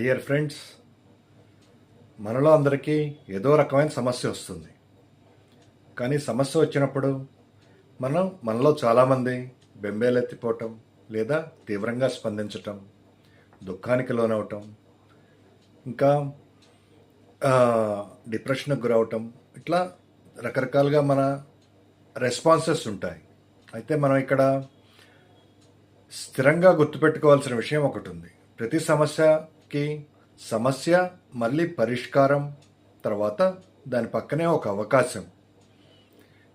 Dear friends, మనలో అందరికీ ఏదో రకమైన సమస్య వస్తుంది. కానీ సమస్య వచ్చినప్పుడు మనలో చాలామంది బెంబేలెత్తిపోవటం, లేదా తీవ్రంగా స్పందించటం, దుఃఖానికి లోనవటం, ఇంకా డిప్రెషన్కి గురవటం, ఇట్లా రకరకాలుగా మన రెస్పాన్సెస్ ఉంటాయి. అయితే మనం ఇక్కడ స్థిరంగా గుర్తుపెట్టుకోవాల్సిన విషయం ఒకటి ఉంది. ప్రతి సమస్యకి సమస్య, మళ్ళీ పరిష్కారం, తర్వాత దాని పక్కనే ఒక అవకాశం,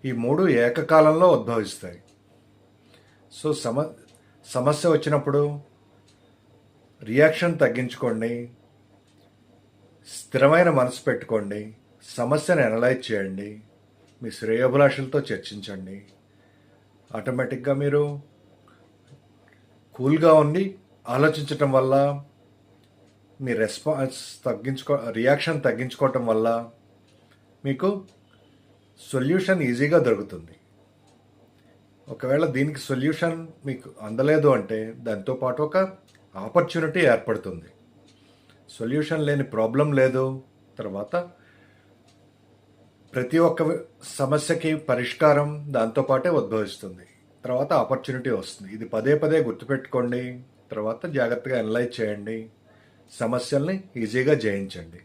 ఈ మూడు ఏకకాలంలో ఉద్భవిస్తాయి. సో సమస్య వచ్చినప్పుడు రియాక్షన్ తగ్గించుకోండి, స్థిరమైన మనసు పెట్టుకోండి, సమస్యను అనలైజ్ చేయండి, మీ శ్రేయోభిలాషులతో చర్చించండి. ఆటోమేటిక్గా మీరు కూల్గా ఉండి ఆలోచించటం వల్ల, మీ రియాక్షన్ తగ్గించుకోవటం వల్ల మీకు సొల్యూషన్ ఈజీగా దొరుకుతుంది. ఒకవేళ దీనికి సొల్యూషన్ మీకు అందలేదు అంటే దాంతోపాటు ఒక ఆపర్చునిటీ ఏర్పడుతుంది. సొల్యూషన్ లేని ప్రాబ్లం లేదు. తర్వాత ప్రతి ఒక్క సమస్యకి పరిష్కారం దాంతోపాటే ఉద్భవిస్తుంది. తర్వాత ఆపర్చునిటీ వస్తుంది. ఇది పదే పదే గుర్తుపెట్టుకోండి. తర్వాత జాగ్రత్తగా అనలైజ్ చేయండి, సమస్యల్ని ఈజీగా జయించండి.